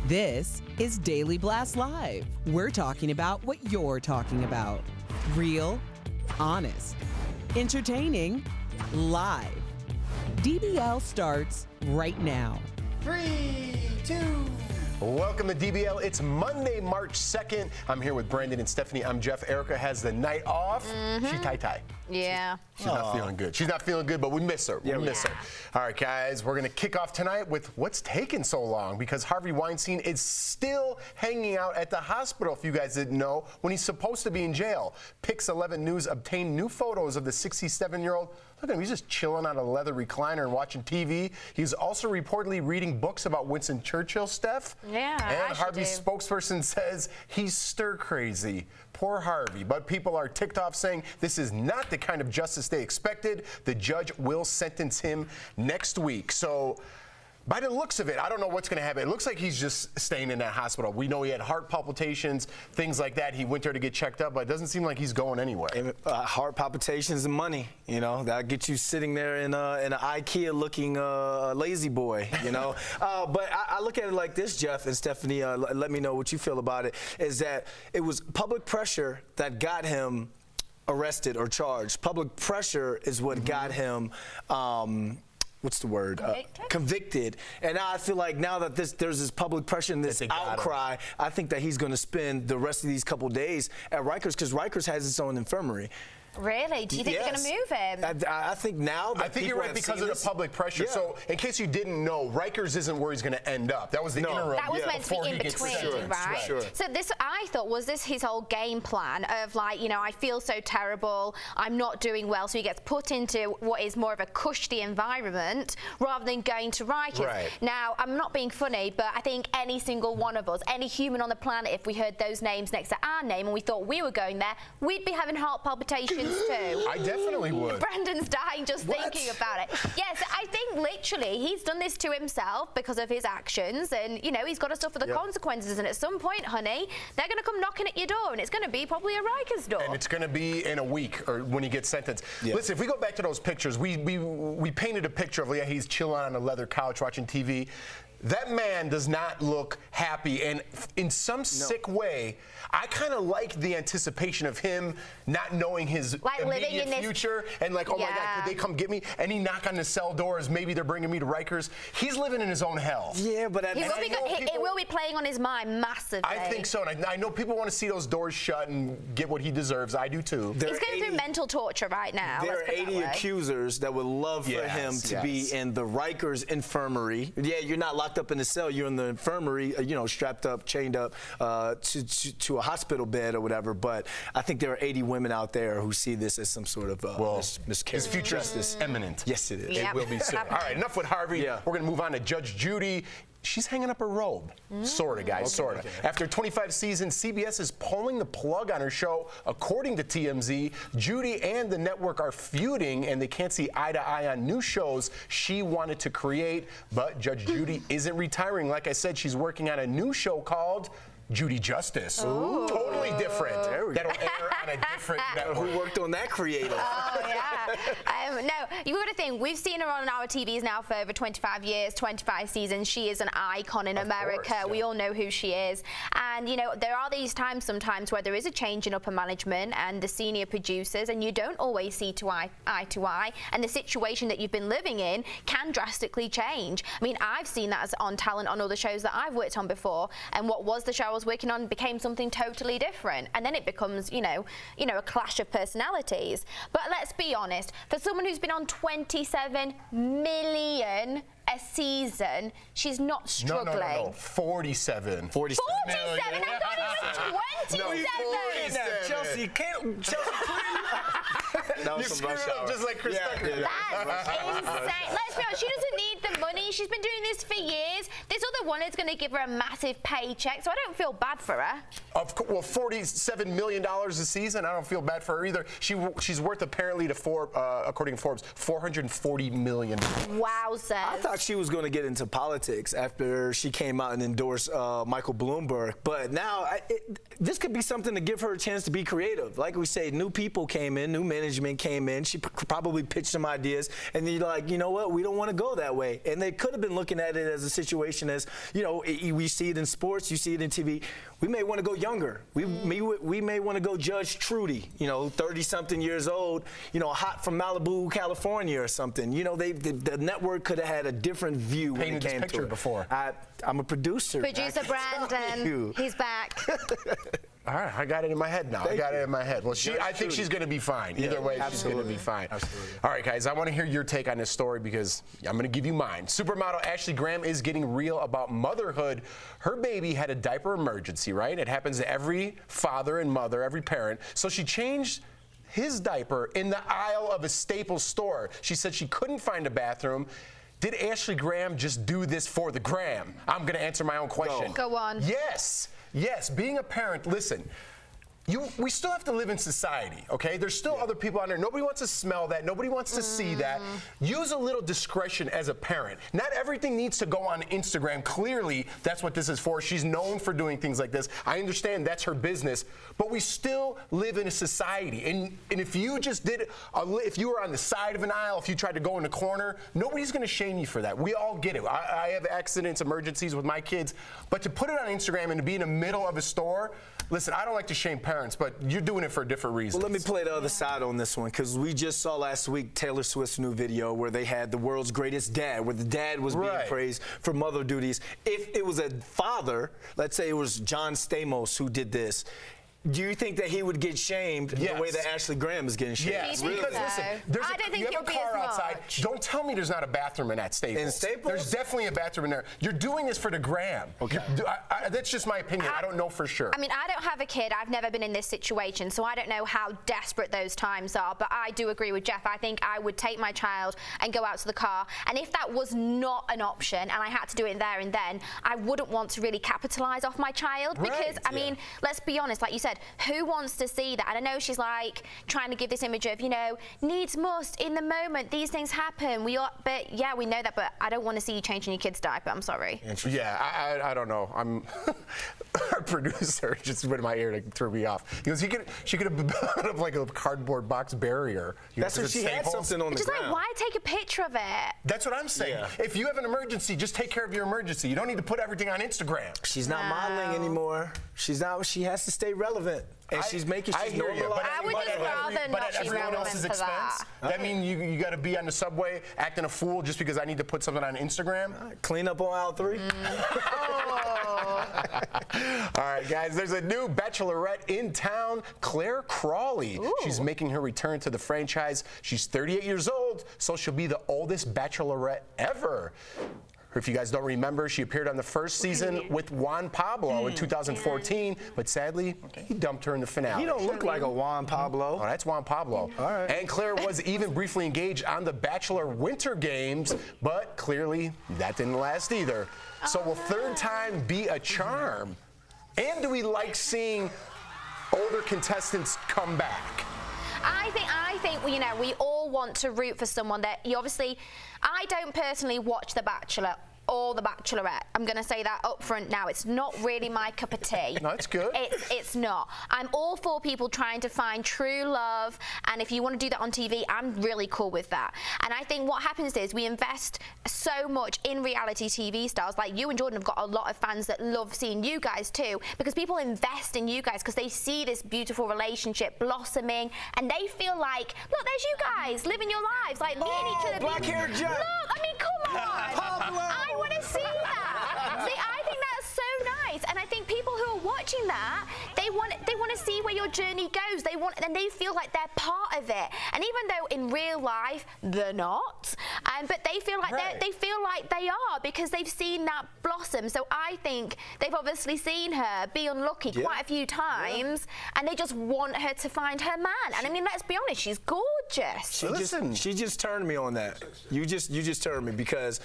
This is Daily Blast Live. We're talking about what you're talking about. Real, honest, entertaining, live. DBL starts right now. 3, 2. Welcome to DBL. It's Monday, March 2nd. I'm here with Brandon and Stephanie. I'm Jeff. Erica has the night off. She tie-tie. Yeah. She's not feeling good. She's not feeling good, but we miss her. We miss her. All right, guys, we're going to kick off tonight with what's taken so long, because Harvey Weinstein is still hanging out at the hospital, if you guys didn't know, when he's supposed to be in jail. Pix 11 News obtained new photos of the 67-year-old. Look at him. He's just chilling on a leather recliner and watching TV. He's also reportedly reading books about Winston Churchill, Steph. Yeah, And Harvey's spokesperson says he's stir-crazy. Poor Harvey. But people are ticked off, saying this is not the kind of justice they expected. The judge will sentence him next week. So, by the looks of it, I don't know what's going to happen. It looks like he's just staying in that hospital. We know he had heart palpitations, things like that. He went there to get checked up, but it doesn't seem like he's going anywhere. Heart palpitations and money, you know, that'll get you sitting there in an IKEA-looking lazy boy, you know. But I look at it like this, Jeff and Stephanie, let me know what you feel about it, is that it was public pressure that got him arrested or charged. Public pressure is what got him what's the word? Convicted. And now I feel like now that there's this public pressure and this outcry, I think that he's going to spend the rest of these couple days at Rikers, because Rikers has its own infirmary. Really? Do you think they're going to move him? I think now that I think you're right, because of the public pressure. Yeah. So, in case you didn't know, Rikers isn't where he's going to end up. That was the interim. That was meant to be in between, right? Sure. So this, I thought, was this his whole game plan of, like, you know, I feel so terrible, I'm not doing well, so he gets put into what is more of a cushy environment rather than going to Rikers. Right. Now, I'm not being funny, but I think any single one of us, any human on the planet, if we heard those names next to our name and we thought we were going there, we'd be having heart palpitations too. I definitely would. Brandon's dying just thinking about it. Yes, I think literally he's done this to himself because of his actions, and you know he's got to suffer the consequences. And at some point, honey, they're going to come knocking at your door, and it's going to be probably a Rikers door. And it's going to be in a week, or when he gets sentenced. Listen, if we go back to those pictures, we painted a picture of he's chilling on a leather couch watching TV. That man does not look happy, and in some sick way, I kind of like the anticipation of him not knowing his immediate future, and like, oh my God, could they come get me? And he knock on the cell doors, maybe they're bringing me to Rikers. He's living in his own hell. Yeah, but it will be playing on his mind massively. I think so, and I know people want to see those doors shut and get what he deserves. I do too. He's going through mental torture right now. There are 80 accusers that would love for him to be in the Rikers infirmary. Yeah, you're not locked up in the cell, you're in the infirmary, you know, strapped up, chained up to a hospital bed or whatever. But I think there are 80 women out there who see this as some sort of miscarriage. His future is imminent. Yes, it is. It will be soon. All right, enough with Harvey. We're going to move on to Judge Judy. She's hanging up her robe. Sort of, guys, sort of. After 25 seasons, CBS is pulling the plug on her show. According to TMZ, Judy and the network are feuding, and they can't see eye to eye on new shows she wanted to create. But Judge Judy isn't retiring. Like I said, she's working on a new show called Judy Justice. Ooh. Totally different. That'll air on a different network. Who worked on that creative? Oh, yeah. No, you've got to think, we've seen her on our TVs now for over 25 years, 25 seasons. She is an icon in America. We all know who she is. And, you know, there are these times sometimes where there is a change in upper management and the senior producers, and you don't always see eye to eye. And the situation that you've been living in can drastically change. I mean, I've seen that on talent on other shows that I've worked on before, and what was the show I was working on became something totally different, and then it becomes, you know, a clash of personalities. But let's be honest, for someone who's been on 27 million a season, she's not struggling. No. 47. 47. 47? I thought it was 27. Chelsea, Chelsea, You screwed up just like Chris Tucker. That's insane. Let's be honest, she doesn't need the money. She's been doing this for years. This other one is going to give her a massive paycheck, so I don't feel bad for her. Well, $47 million a season, I don't feel bad for her either. She's worth, apparently, according to Forbes, $440 million. Wowzers. I thought she was going to get into politics after she came out and endorsed Michael Bloomberg, but now this could be something to give her a chance to be creative. Like we say, new people came in, new management came in. She probably pitched some ideas, and then you're like, you know what? We don't don't want to go that way. And they could have been looking at it as a situation as, you know, we see it in sports, you see it in TV. We may want to go younger. We may want to go Judge Trudy, you know, 30-something years old, you know, hot from Malibu, California or something. You know, the network could have had a different view when it came to it. Before. I'm a producer. Producer Brandon, he's back. All right, I got it in my head now. I got it in my head. Well, I think she's going to be fine. Either way, she's going to be fine. Absolutely. All right, guys, I want to hear your take on this story because I'm going to give you mine. Supermodel Ashley Graham is getting real about motherhood. Her baby had a diaper emergency, right? It happens to every father and mother, every parent. So she changed his diaper in the aisle of a Staples store. She said she couldn't find a bathroom. Did Ashley Graham just do this for the gram? I'm going to answer my own question. Go on. Yes. Yes, being a parent, listen, we still have to live in society, okay? There's still other people out there. Nobody wants to smell that. Nobody wants to see that. Use a little discretion as a parent. Not everything needs to go on Instagram. Clearly, that's what this is for. She's known for doing things like this. I understand that's her business, but we still live in a society. And if you just did, if you were on the side of an aisle, if you tried to go in the corner, nobody's going to shame you for that. We all get it. I have accidents, emergencies with my kids, but to put it on Instagram and to be in the middle of a store, listen, I don't like to shame parents, but you're doing it for different reasons. Well, let me play the other side on this one, because we just saw last week Taylor Swift's new video where they had the world's greatest dad, where the dad was being praised for mother duties. If it was a father, let's say it was John Stamos who did this, do you think that he would get shamed the way that Ashley Graham is getting shamed? Yes, really? because listen, I don't think you have a car outside. Don't tell me there's not a bathroom in that Staples. In Staples? There's definitely a bathroom in there. You're doing this for the gram. Okay. That's just my opinion. I don't know for sure. I mean, I don't have a kid. I've never been in this situation, so I don't know how desperate those times are. But I do agree with Jeff. I think I would take my child and go out to the car. And if that was not an option and I had to do it there and then, I wouldn't want to really capitalize off my child. Because, I mean, let's be honest, like you said, who wants to see that? And I know she's like trying to give this image of, you know, needs must in the moment, these things happen. But yeah, we know that, but I don't want to see you changing your kid's diaper. I'm sorry. Yeah, I don't know. Our producer just went in my ear to throw me off. He goes, she could have put up like a cardboard box barrier. That's what she had something on the ground. Just like, why take a picture of it? That's what I'm saying. Yeah. If you have an emergency, just take care of your emergency. You don't need to put everything on Instagram. She's not modeling anymore. She's not. She has to stay relevant. And she's making I would just rather not be relevant for that. That mean you got to be on the subway acting a fool just because I need to put something on Instagram? Clean up on aisle 3. All right, guys, there's a new Bachelorette in town, Claire Crawley. Ooh. She's making her return to the franchise. She's 38 years old, so she'll be the oldest Bachelorette ever. If you guys don't remember, she appeared on the first season with Juan Pablo in 2014, but sadly, he dumped her in the finale. He don't look like a Juan Pablo. Oh, that's Juan Pablo. All right. And Claire was even briefly engaged on the Bachelor Winter Games, but clearly that didn't last either. So will third time be a charm? And do we like seeing older contestants come back? I think you know, we all want to root for someone that you obviously. I don't personally watch The Bachelor or The Bachelorette. I'm going to say that up front now. It's not really my cup of tea. No, it's good. It's not. I'm all for people trying to find true love, and if you want to do that on TV, I'm really cool with that. And I think what happens is we invest so much in reality TV stars. Like you and Jordan have got a lot of fans that love seeing you guys too, because people invest in you guys because they see this beautiful relationship blossoming, and they feel like, look, there's you guys living your lives, like meeting each other. Black-haired Jeff. Look, I mean, come on. I want to see that. See, I think that's so nice, and I think people who are watching that, they want to see where your journey goes. And they feel like they're part of it. And even though in real life they're not, but they feel like they are because they've seen that blossom. So I think they've obviously seen her be unlucky quite a few times, and they just want her to find her man. And I mean, let's be honest, she's gorgeous. She just turned me on that. You just turned me because.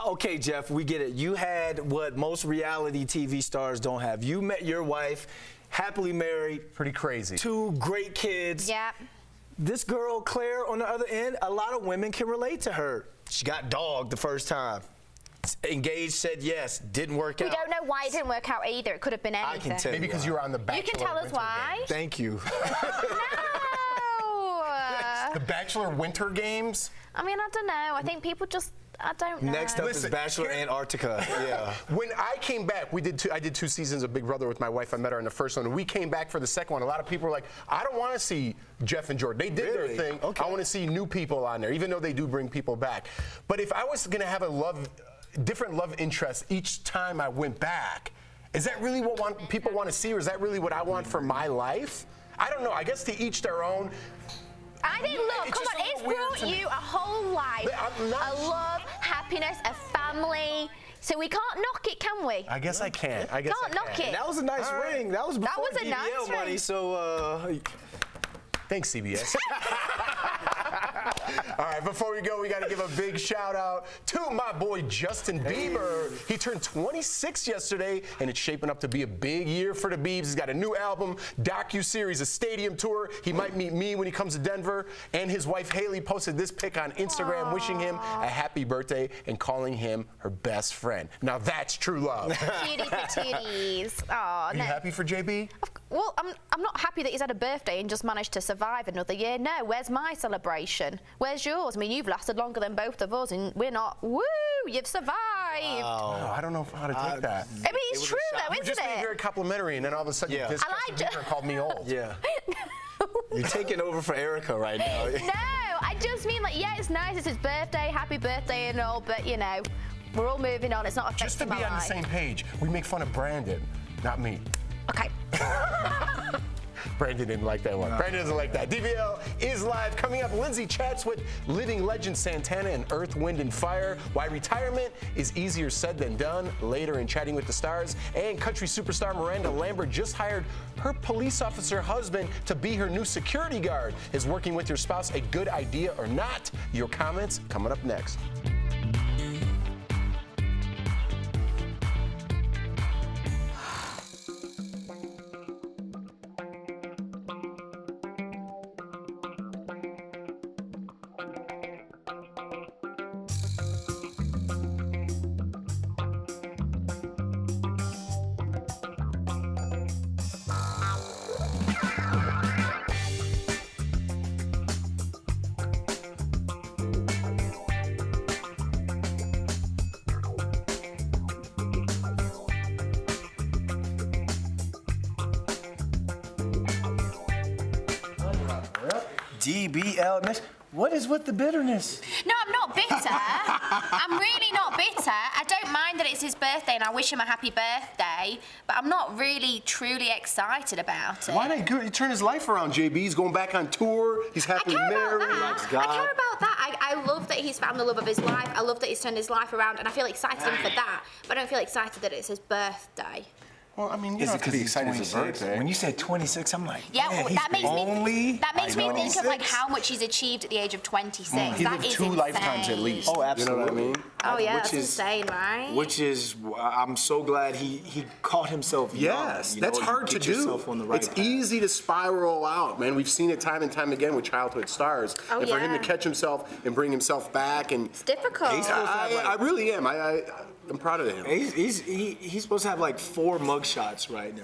Okay, Jeff, we get it. You had what most reality TV stars don't have. You met your wife, happily married. Pretty crazy. 2 great kids. Yeah. This girl, Claire, on the other end, a lot of women can relate to her. She got dogged the first time. Engaged, said yes, didn't work out. We don't know why it didn't work out either. It could have been anything. I can tell you. Maybe because you were on the Bachelor. You can tell us why. Thank you. No. The Bachelor Winter Games? I mean, I don't know. I think people just, I don't know. Next up Listen, is Bachelor Antarctica. Yeah. When I came back, I did 2 seasons of Big Brother with my wife. I met her in the first one. And we came back for the second one. A lot of people were like, I don't want to see Jeff and Jordan. They did their thing. Okay. I want to see new people on there, even though they do bring people back. But if I was going to have a different love interest each time I went back, is that really what people want to see, or is that really what I want for my life? I don't know. I guess to each their own. I think, look, It's come just on, a it's little weird to brought me. you a whole life, I'm not- a love, happiness, a family. So we can't knock it, can we? I guess I can't. I guess Can't I knock can. it. That was a nice ring. That was before was a DBL nice money, ring. so Thanks, CBS. All right, before we go, we got to give a big shout out to my boy Justin Bieber. He turned 26 yesterday, and it's shaping up to be a big year for the Biebs. He's got a new album, docu-series, a stadium tour. He might meet me when he comes to Denver. And his wife Haley posted this pic on Instagram, wishing him a happy birthday and calling him her best friend. Now that's true love. Cutie patooties. Oh, Are you no. happy for JB? Well, I'm not happy that he's had a birthday and just managed to survive another year. No, where's my celebration? Where's yours? I mean, you've lasted longer than both of us, and we're not. Woo! You've survived. Oh, I don't know how to take that. I mean, it's true though, You're isn't just being it? very complimentary, and then all of a sudden, Yeah. this I like Justin Bieber called me old. yeah. You're taking over for Erica right now. No, I just mean like, yeah, it's nice. It's his birthday, happy birthday and all, but you know, we're all moving on. It's not affecting Just to be my on the life. same page, we make fun of Brandon, not me. Okay. Brandon didn't like that one. Brandon doesn't like that. DBL is live. Coming up, Lindsay chats with living legend Santana and Earth, Wind, and Fire. Why retirement is easier said than done. Later in Chatting with the Stars. And country superstar Miranda Lambert just hired her police officer husband to be her new security guard. Is working with your spouse a good idea or not? Your comments coming up next. DBL. What is with the bitterness? No, I'm not bitter. I'm really not bitter. I don't mind that it's his birthday and I wish him a happy birthday, but I'm not really truly excited about it. Why not? He turned his life around, JB. He's going back on tour. He's happily I care about married. that. I care about that. I love that he's found the love of his life. I love that he's turned his life around, and I feel excited for that. But I don't feel excited that it's his birthday. Well, I mean, you Is don't it have to because be he's excited for his 26? birthday. When you said 26, I'm like, Yeah, man, well, he's that makes me think of like 26? how much he's achieved at the age of 26. He That lived is 2 insane. lifetimes at least. Oh, absolutely. You know what I mean? Oh yeah, Which that's is- insane, right? Which is, I'm so glad he caught himself young. Yes, You know, that's you hard to get do. yourself on the right It's path. easy to spiral out, man. We've seen it time and time again with childhood stars. Oh, and for him to yeah. catch himself and bring himself back, and It's difficult. I really am. I'm proud of him. He's supposed to have like 4 mugshots right now.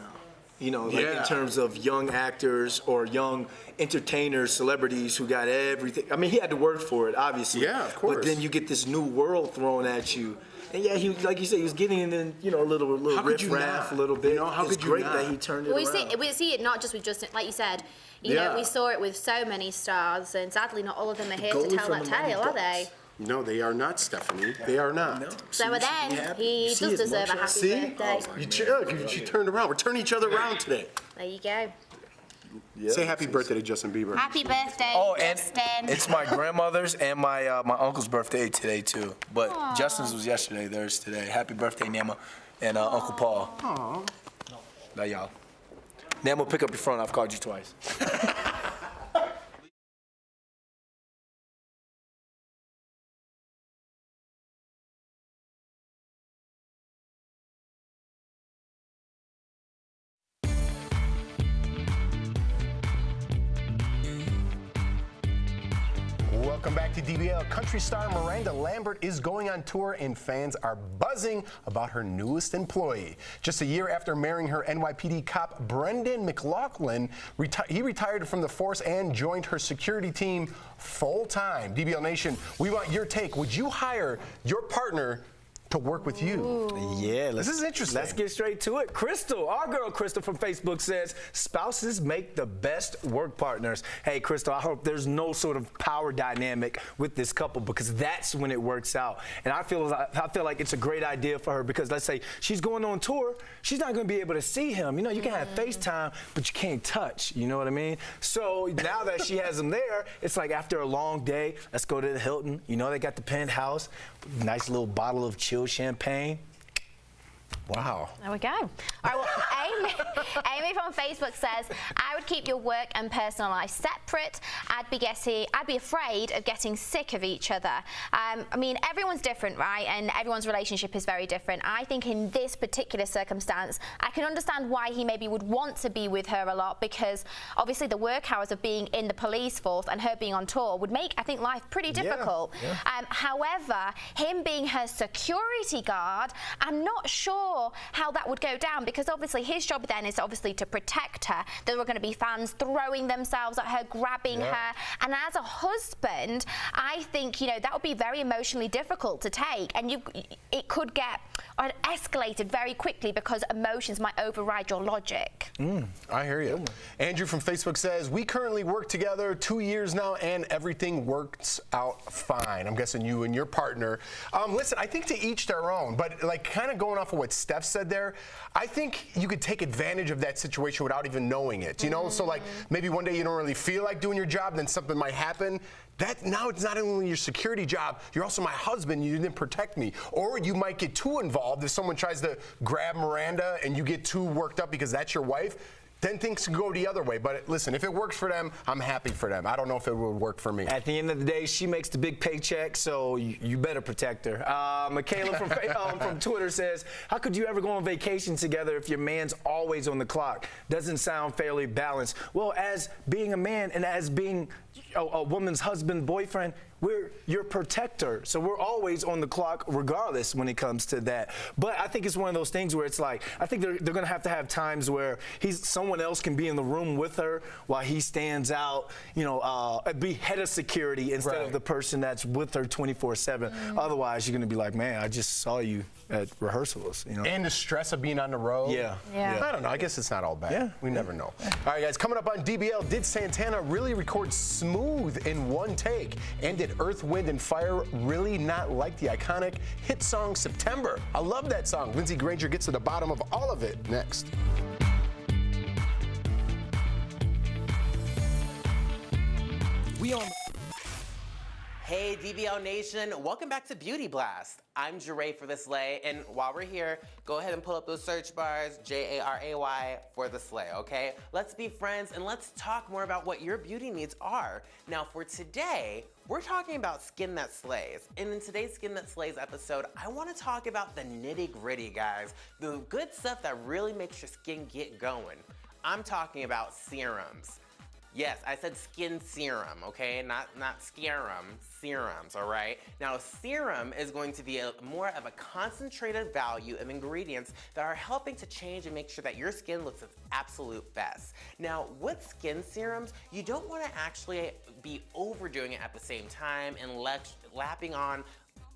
You know, like Yeah. in terms of young actors or young entertainers, celebrities who got everything. I mean, he had to work for it, obviously. Yeah, of course. But then you get this new world thrown at you. And yeah, he, like you said, he was getting in, you know, a little How could you riff-raff, a not? little bit. You know, how it's could you great not? that he turned it Well, around. we see it not just with Justin, like you said. You Yeah. know, we saw it with so many stars, and sadly, not all of them are here to Going tell from that the money tale, are box. they? No, they are not, Stephanie. They are not. No. So you then, should be happy. he You see does his deserve a mugshot? happy See? birthday. You turned around. We're turning each other around today. There you go. Yeah. Say happy birthday to Justin Bieber. Happy birthday, Oh, and Justin. it's my grandmother's and my my uncle's birthday today too. But Justin's was yesterday. Theirs today. Happy birthday, Nama, and Uncle Paul. Aww. Now y'all. Nama, pick up your phone. I've called you twice. Welcome back to DBL. Country star Miranda Lambert is going on tour, and fans are buzzing about her newest employee. Just a year after marrying her NYPD cop Brendan McLaughlin, he retired from the force and joined her security team full-time. DBL Nation, we want your take. Would you hire your partner to work with you? Ooh. Yeah, this is interesting. Let's get straight to it. Crystal, our girl Crystal from Facebook says, spouses make the best work partners. Hey, Crystal, I hope there's no sort of power dynamic with this couple, because that's when it works out. And I feel like it's a great idea for her, because let's say she's going on tour, she's not going to be able to see him. You know, you can have FaceTime, but you can't touch. You know what I mean? So now that she has him there, it's like after a long day, let's go to the Hilton. You know, they got the penthouse, nice little bottle of chilled champagne. Wow. There we go. All right, well, Amy from Facebook says, I would keep your work and personal life separate. I'd be afraid of getting sick of each other. I mean, everyone's different, right? And everyone's relationship is very different. I think in this particular circumstance, I can understand why he maybe would want to be with her a lot, because obviously the work hours of being in the police force and her being on tour would make, I think, life pretty difficult. Yeah. However, him being her security guard, I'm not sure how that would go down, because obviously his job then is obviously to protect her. There are going to be fans throwing themselves at her, grabbing her, and as a husband, I think, you know, that would be very emotionally difficult to take, and it could get escalated very quickly because emotions might override your logic. I hear you. Andrew from Facebook says, we currently work together 2 years now, and everything works out fine. I'm guessing you and your partner. Listen, I think to each their own, but like kind of going off of what Steph said there, I think you could take advantage of that situation without even knowing it, you know? So like maybe one day you don't really feel like doing your job, then something might happen. That now it's not only your security job, you're also my husband, you didn't protect me. Or you might get too involved if someone tries to grab Miranda and you get too worked up because that's your wife. Then things can go the other way. But listen, if it works for them, I'm happy for them. I don't know if it would work for me. At the end of the day, she makes the big paycheck, so you better protect her. Michaela from Twitter says, how could you ever go on vacation together if your man's always on the clock? Doesn't sound fairly balanced. Well, as being a man and as being a woman's husband, boyfriend, we're your protector. So we're always on the clock regardless when it comes to that. But I think it's one of those things where it's like, I think they're going to have times where someone else can be in the room with her while he stands out, you know, be head of security instead of the person that's with her 24/7. Otherwise, you're going to be like, man, I just saw you at rehearsals, you know. And the stress of being on the road. Yeah. I don't know. I guess it's not all bad. Yeah. We never know. All right, guys, coming up on DBL, did Santana really record Smooth in one take? And did Earth, Wind, and Fire really not like the iconic hit song September? I love that song. Lindsey Granger gets to the bottom of all of it next. Hey DBL Nation, welcome back to Beauty Blast. I'm Jeray for the Slay, and while we're here, go ahead and pull up those search bars, J-A-R-A-Y for the Slay, okay? Let's be friends and let's talk more about what your beauty needs are. Now for today, we're talking about skin that slays. And in today's Skin That Slays episode, I wanna talk about the nitty gritty, guys. The good stuff that really makes your skin get going. I'm talking about serums. Yes, I said skin serum, okay? Not scarum, serums, all right? Now, a serum is going to be more of a concentrated value of ingredients that are helping to change and make sure that your skin looks its absolute best. Now, with skin serums, you don't wanna actually be overdoing it at the same time and lapping on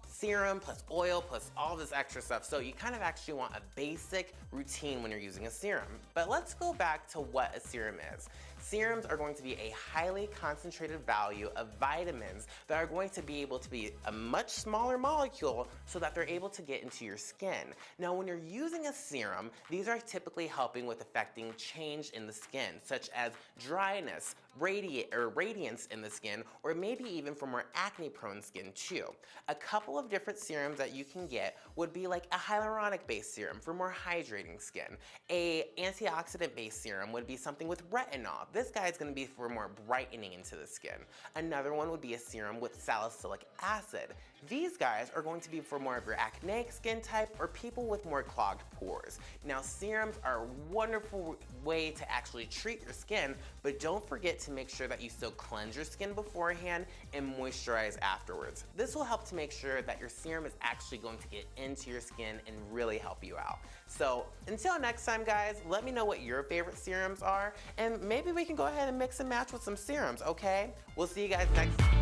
serum plus oil plus all this extra stuff. So you kind of actually want a basic routine when you're using a serum. But let's go back to what a serum is. Serums are going to be a highly concentrated value of vitamins that are going to be able to be a much smaller molecule so that they're able to get into your skin. Now, when you're using a serum, these are typically helping with affecting change in the skin, such as dryness, radiance in the skin, or maybe even for more acne-prone skin too. A couple of different serums that you can get would be like a hyaluronic-based serum for more hydrating skin. A antioxidant-based serum would be something with retinol. this guy is going to be for more brightening into the skin. Another one would be a serum with salicylic acid. These guys are going to be for more of your acneic skin type or people with more clogged pores. Now, serums are a wonderful way to actually treat your skin, but don't forget to make sure that you still cleanse your skin beforehand and moisturize afterwards. This will help to make sure that your serum is actually going to get into your skin and really help you out. So until next time, guys, let me know what your favorite serums are, and maybe we can go ahead and mix and match with some serums, okay? We'll see you guys next time.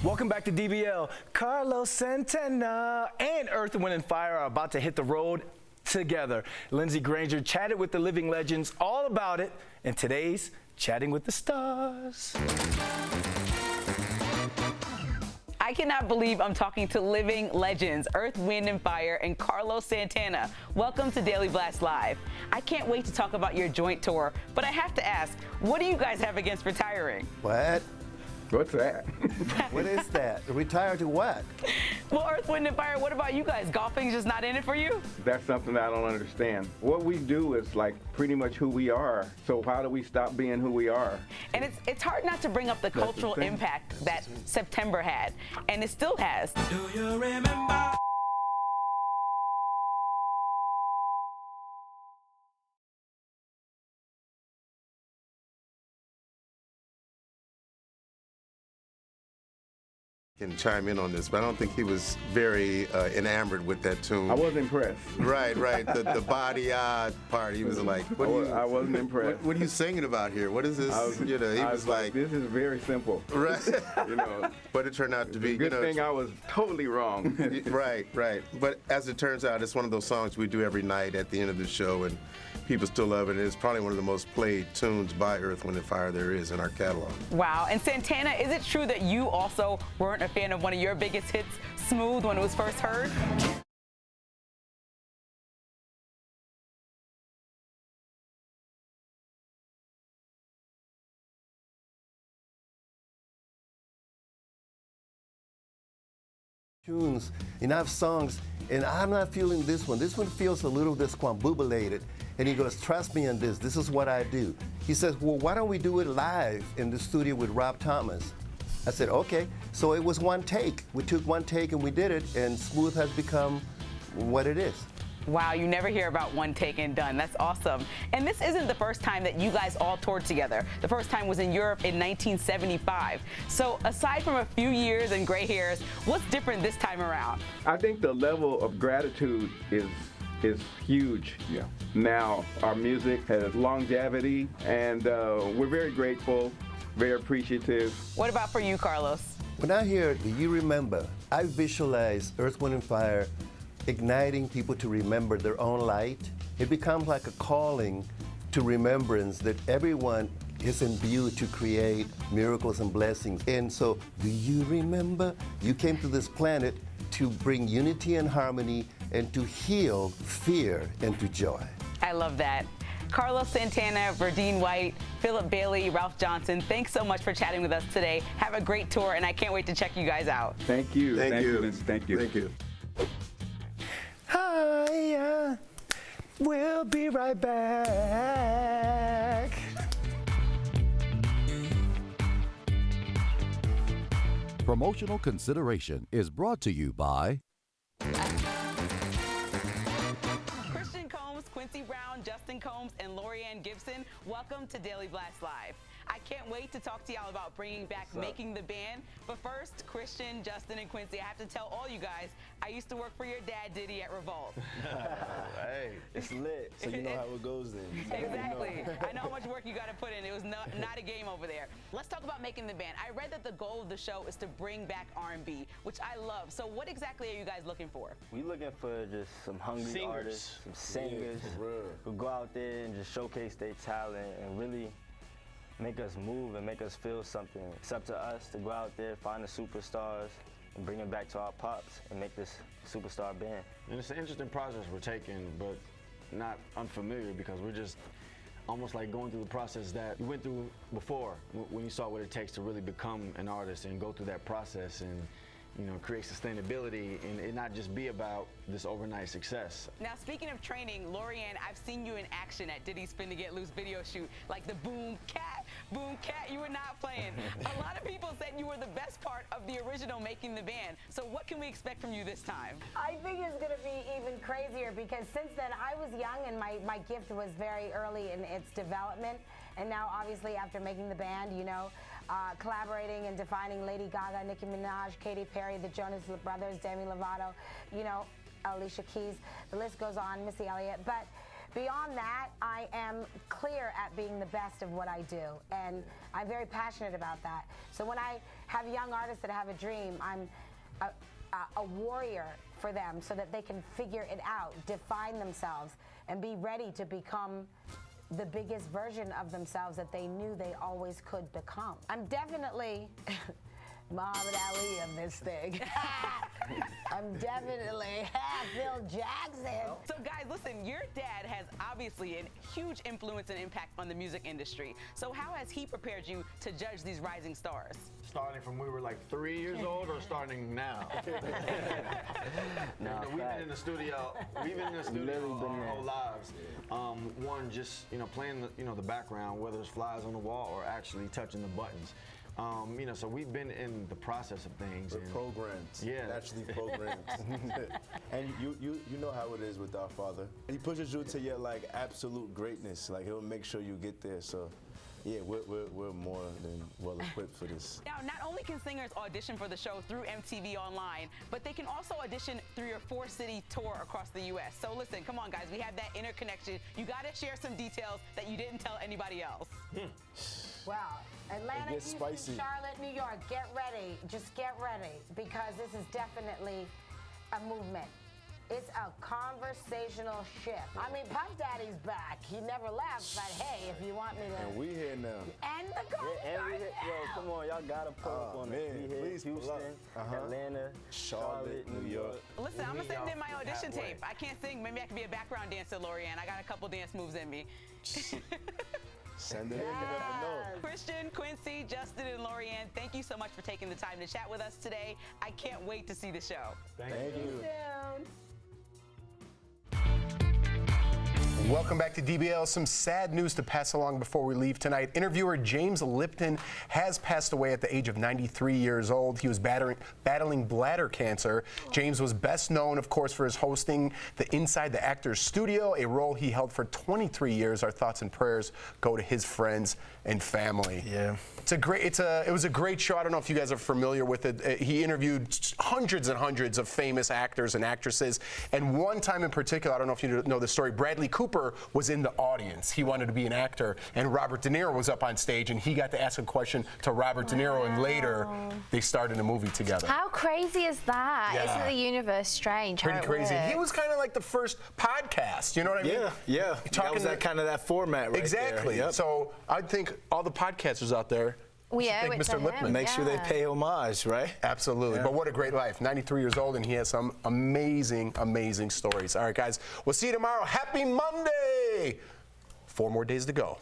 Welcome back to DBL. Carlos Santana and Earth, Wind & Fire are about to hit the road together. Lindsey Granger chatted with the living legends all about it in today's Chatting with the Stars. I cannot believe I'm talking to living legends, Earth, Wind & Fire, and Carlos Santana. Welcome to Daily Blast Live. I can't wait to talk about your joint tour, but I have to ask, what do you guys have against retiring? What? What's that? What is that? Retire to what? Well, Earth, Wind & Fire, what about you guys? Golfing's just not in it for you? That's something I don't understand. What we do is like pretty much who we are. So how do we stop being who we are? And it's hard not to bring up the cultural impact that September had, and it still has. Do you remember? Can chime in on this, but I don't think he was very enamored with that tune. I wasn't impressed. Right. The body part. He was like, I wasn't impressed. What are you singing about here? What is this? He was like, this is very simple. Right. But it turned out to be. Good thing I was totally wrong. Right. But as it turns out, it's one of those songs we do every night at the end of the show, and people still love it. It's probably one of the most played tunes by Earth, Wind & Fire there is in our catalog. Wow. And Santana, is it true that you also weren't a fan of one of your biggest hits, Smooth, when it was first heard? Tunes, and I have songs, and I'm not feeling this one. This one feels a little discombobulated. And he goes, trust me on this. This is what I do. He says, well, why don't we do it live in the studio with Rob Thomas? I said, okay. So it was one take. We took one take and we did it, and Smooth has become what it is. Wow, you never hear about one take and done. That's awesome. And this isn't the first time that you guys all toured together. The first time was in Europe in 1975. So aside from a few years and gray hairs, what's different this time around? I think the level of gratitude is huge. Yeah. Now our music has longevity, and we're very grateful, very appreciative. What about for you, Carlos? When I hear Do You Remember, I visualize Earth, Wind & Fire igniting people to remember their own light. It becomes like a calling to remembrance that everyone is imbued to create miracles and blessings. And so, do you remember? You came to this planet to bring unity and harmony and to heal fear and to joy. I love that. Carlos Santana, Verdine White, Philip Bailey, Ralph Johnson, thanks so much for chatting with us today. Have a great tour, and I can't wait to check you guys out. Thank you. Thank you. Lindsey. Thank you. Thank you. Hi, we'll be right back. Promotional consideration is brought to you by Christian Combs, Quincy Brown, Justin Combs, and Lorianne Gibson, welcome to Daily Blast Live. I can't wait to talk to y'all about bringing back Making the Band. But first, Christian, Justin, and Quincy, I have to tell all you guys, I used to work for your dad, Diddy, at Revolt. Hey, it's lit, so you know how it goes then. Exactly. I know how much work you got to put in. It was not a game over there. Let's talk about Making the Band. I read that the goal of the show is to bring back R&B, which I love. So what exactly are you guys looking for? We looking for just some hungry artists, some singers who go out there and just showcase their talent and really make us move and make us feel something. It's up to us to go out there, find the superstars, and bring it back to our pops and make this superstar band. And it's an interesting process we're taking, but not unfamiliar, because we're just almost like going through the process that you went through before when you saw what it takes to really become an artist and go through that process. And create sustainability and it not just be about this overnight success. Now, speaking of training, Lorianne, I've seen you in action at Diddy's Spin to Get Loose video shoot, like the boom cat, you were not playing. A lot of people said you were the best part of the original Making the Band. So what can we expect from you this time? I think it's going to be even crazier because since then I was young and my gift was very early in its development. And now, obviously, after Making the Band, collaborating and defining Lady Gaga, Nicki Minaj, Katy Perry, the Jonas Brothers, Demi Lovato, Alicia Keys, the list goes on, Missy Elliott. But beyond that, I am clear at being the best of what I do, and I'm very passionate about that. So when I have young artists that have a dream, I'm a warrior for them so that they can figure it out, define themselves, and be ready to become the biggest version of themselves that they knew they always could become. I'm definitely Muhammad Ali of this thing. I'm definitely Phil Jackson. So guys, listen, your dad has obviously a huge influence and impact on the music industry. So how has he prepared you to judge these rising stars? Starting from we were like 3 years old or starting now? We've been in the studio our whole lives. One, just playing the background, whether it's flies on the wall or actually touching the buttons. So we've been in the process of things. We're programmed. Yeah. Naturally programmed. And you know how it is with our father. He pushes you to your absolute greatness. He'll make sure you get there. So yeah, we're more than well equipped for this. Now, not only can singers audition for the show through MTV Online, but they can also audition through your 4-city tour across the U.S. So listen, come on guys, we have that interconnection. You got to share some details that you didn't tell anybody else. Wow. Atlanta, Houston, spicy. Charlotte, New York, get ready. Just get ready because this is definitely a movement. It's a conversational shift. I mean, Puff Daddy's back. He never left, but hey, if you want me to... And we here now. And the Coast Guard now. Come on, y'all gotta pull up on it. We here, please pull Houston, up. Atlanta, Charlotte, New York. Listen, I'm gonna send in my audition tape. I can't sing. Maybe I can be a background dancer, Lorianne. I got a couple dance moves in me. Send it in, you never know. Christian, Quincy, Justin, and Lorianne, thank you so much for taking the time to chat with us today. I can't wait to see the show. Thank you. Soon. Welcome back to DBL. Some sad news to pass along before we leave tonight. Interviewer James Lipton has passed away at the age of 93 years old. He was battling bladder cancer. James was best known, of course, for his hosting the Inside the Actors Studio, a role he held for 23 years. Our thoughts and prayers go to his friends and family. Yeah. It was a great show. I don't know if you guys are familiar with it. He interviewed hundreds and hundreds of famous actors and actresses. And one time in particular, I don't know if you know the story, Bradley Cooper was in the audience. He wanted to be an actor. And Robert De Niro was up on stage, and he got to ask a question to Robert De Niro. And later, they started a movie together. How crazy is that? Yeah. Isn't the universe strange? Pretty crazy. Works? He was kind of like the first podcast, you know what I mean? Yeah. That was that format right exactly. there. Yep. So I think all the podcasters out there, thank Mr. Lipton. Make sure they pay homage, right? Absolutely. Yeah. But what a great life. 93 years old, and he has some amazing, amazing stories. All right, guys, we'll see you tomorrow. Happy Monday! 4 more days to go.